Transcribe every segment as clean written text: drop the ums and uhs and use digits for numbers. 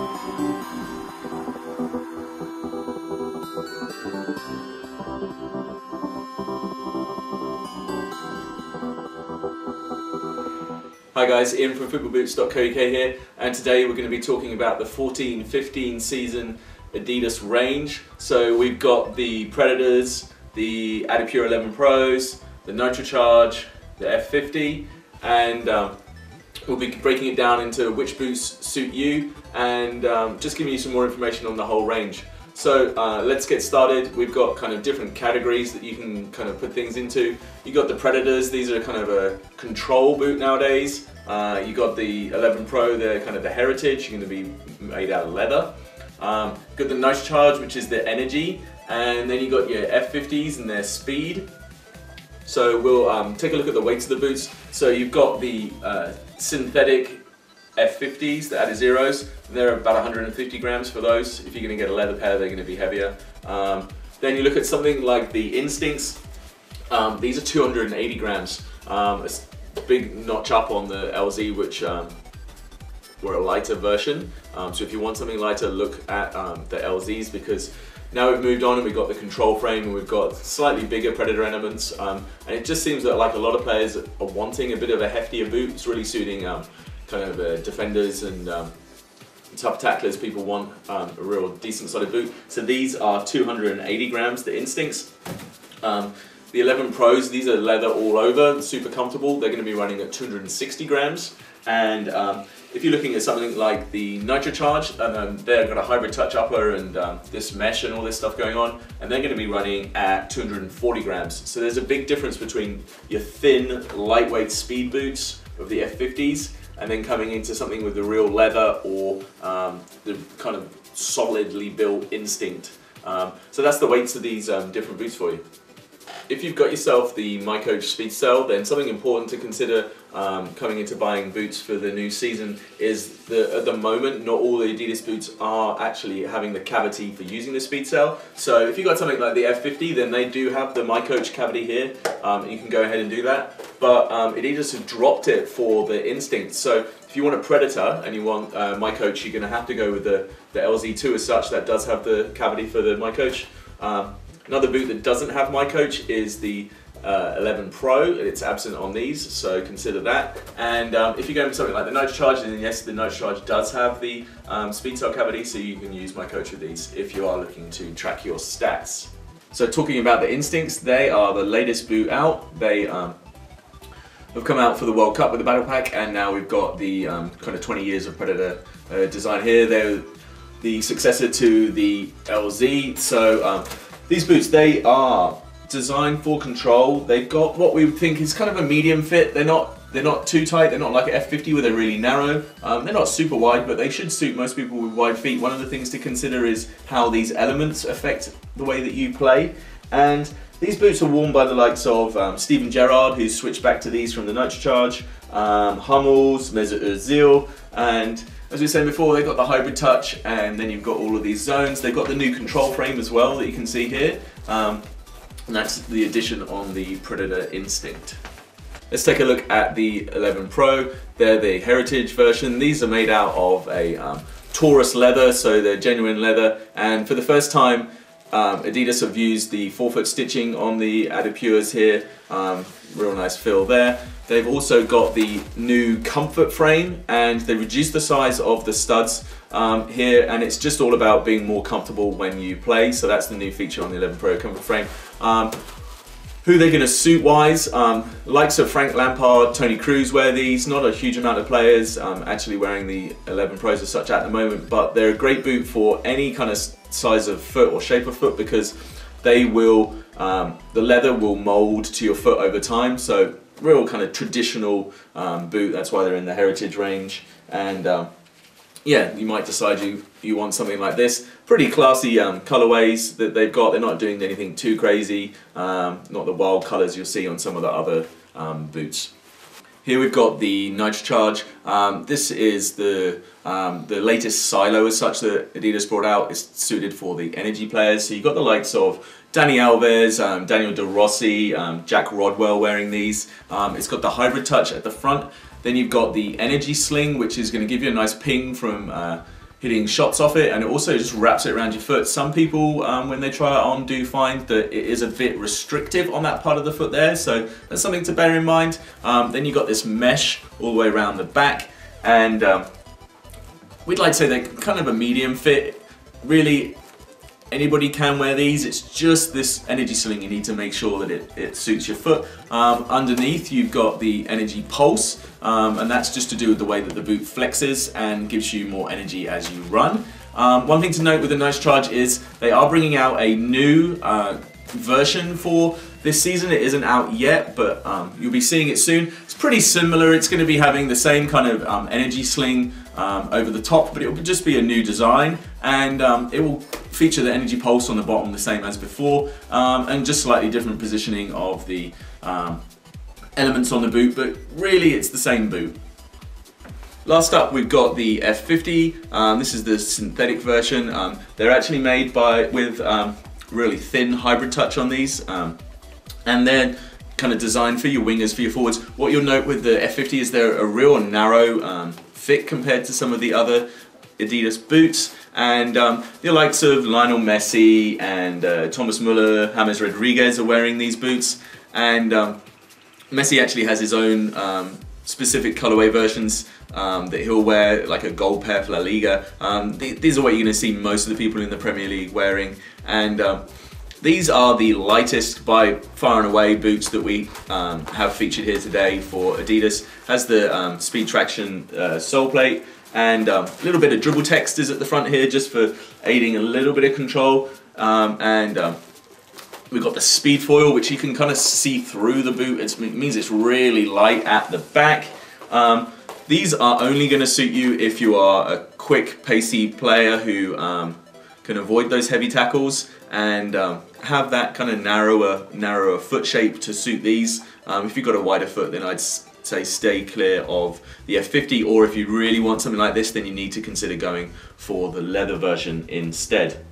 Hi guys, Ian from footballboots.co.uk here, and today we're going to be talking about the 14-15 season Adidas range. So we've got the Predators, the adiPure 11 Pros, the Nitrocharge, the F50, and we'll be breaking it down into which boots suit you and just giving you some more information on the whole range. So let's get started. We've got kind of different categories that you can kind of put things into. You got the Predators, these are kind of a control boot nowadays. You got the 11 Pro, they're kind of the heritage, you're going to be made out of leather. Got the Nitrocharge, which is the energy, and then you got your F50s and their speed. So we'll take a look at the weights of the boots. So you've got the synthetic F50s, the adiZeros. They're about 150 grams for those. If you're going to get a leather pair, they're going to be heavier. Then you look at something like the Instincts. These are 280 grams. A big notch up on the LZ, which were a lighter version. So if you want something lighter, look at the LZs, because now we've moved on and we've got the control frame and we've got slightly bigger Predator elements. And it just seems that like a lot of players are wanting a bit of a heftier boot. It's really suiting kind of defenders and tough tacklers. People want a real decent solid boot. So these are 280 grams, the Instincts. The 11 Pros, these are leather all over, super comfortable. They're going to be running at 260 grams. And if you're looking at something like the Nitrocharge, they've got a hybrid touch upper and this mesh and all this stuff going on, and they're going to be running at 240 grams. So there's a big difference between your thin, lightweight speed boots of the F50s and then coming into something with the real leather or the kind of solidly built Instinct. So that's the weights of these different boots for you. If you've got yourself the mycoach Speed Cell, then something important to consider coming into buying boots for the new season is that at the moment not all the Adidas boots are actually having the cavity for using the Speed Cell. So if you've got something like the F50, then they do have the mycoach cavity here. You can go ahead and do that. But Adidas have dropped it for the Instinct. So if you want a Predator and you want mycoach, you're going to have to go with the LZ2 as such. That does have the cavity for the mycoach. Another boot that doesn't have mycoach is the 11 Pro. It's absent on these, so consider that. And if you go with something like the Nitrocharge, then yes, the Nitrocharge does have the Speed Cell cavity, so you can use mycoach with these if you are looking to track your stats. So talking about the Instincts, they are the latest boot out. They have come out for the World Cup with the Battle Pack, and now we've got the kind of 20 years of Predator design here. They're the successor to the LZ. So these boots, they are designed for control. They've got what we would think is kind of a medium fit. They're not too tight. They're not like an F50 where they're really narrow. They're not super wide, but they should suit most people with wide feet. One of the things to consider is how these elements affect the way that you play. And these boots are worn by the likes of Steven Gerrard, who's switched back to these from the Nitrocharge, Hummels, Mesut Özil, and as we said before, they've got the hybrid touch, and then you've got all of these zones. They've got the new control frame as well that you can see here. And that's the addition on the Predator Instinct. Let's take a look at the 11 Pro. They're the heritage version. These are made out of a Taurus leather, so they're genuine leather. And for the first time, Adidas have used the forefoot stitching on the adiPures here. Real nice feel there. They've also got the new comfort frame, and they reduced the size of the studs here, and it's just all about being more comfortable when you play. So that's the new feature on the 11 Pro comfort frame. Who they're going to suit wise, likes of Frank Lampard, Tony Cruz wear these. Not a huge amount of players actually wearing the 11 Pros as such at the moment, but they're a great boot for any kind of size of foot or shape of foot, because they will, the leather will mold to your foot over time. So real kind of traditional boot. That's why they're in the heritage range. And yeah, you might decide you want something like this. Pretty classy colorways that they've got. They're not doing anything too crazy. Not the wild colors you'll see on some of the other boots. Here we've got the Nitrocharge. This is the latest silo as such that Adidas brought out. It's suited for the energy players. So you've got the likes of Dani Alves, Daniel De Rossi, Jack Rodwell wearing these. It's got the hybrid touch at the front. Then you've got the energy sling, which is going to give you a nice ping from hitting shots off it, and it also just wraps it around your foot. Some people, when they try it on, do find that it is a bit restrictive on that part of the foot there, so that's something to bear in mind. Then you've got this mesh all the way around the back, and we'd like to say they're kind of a medium fit. Really, anybody can wear these. It's just this energy sling, you need to make sure that it suits your foot. Underneath you've got the energy pulse, and that's just to do with the way that the boot flexes and gives you more energy as you run. One thing to note with the Nitrocharge is they are bringing out a new version for this season. It isn't out yet, but you'll be seeing it soon. It's pretty similar. It's going to be having the same kind of energy sling over the top, but it will just be a new design, and it will feature the energy pulse on the bottom the same as before, and just slightly different positioning of the elements on the boot, but really it's the same boot. Last up we've got the F50. This is the synthetic version. They're actually made with really thin hybrid touch on these, and they're kind of designed for your wingers, for your forwards. What you'll note with the F50 is they're a real narrow fit compared to some of the other Adidas boots, and the likes of Lionel Messi and Thomas Muller, James Rodriguez are wearing these boots, and Messi actually has his own specific colorway versions that he'll wear, like a gold pair for La Liga. These are what you're going to see most of the people in the Premier League wearing, and these are the lightest by far and away boots that we have featured here today for Adidas. Has the speed traction sole plate, and a little bit of dribble text is at the front here just for aiding a little bit of control, and we've got the speed foil, which you can kind of see through the boot. It means it's really light at the back. These are only going to suit you if you are a quick, pacey player who can avoid those heavy tackles and have that kind of narrower foot shape to suit these. If you've got a wider foot, then I'd say stay clear of the F50, or if you really want something like this, then you need to consider going for the leather version instead.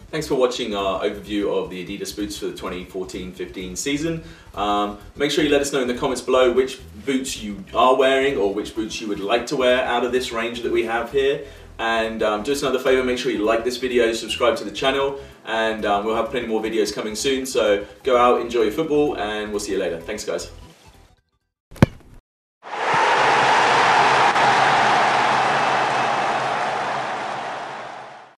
Thanks for watching our overview of the Adidas boots for the 2014-15 season. Make sure you let us know in the comments below which boots you are wearing or which boots you would like to wear out of this range that we have here. And do us another favour, make sure you like this video, subscribe to the channel, and we'll have plenty more videos coming soon. So go out, enjoy your football, and we'll see you later. Thanks guys.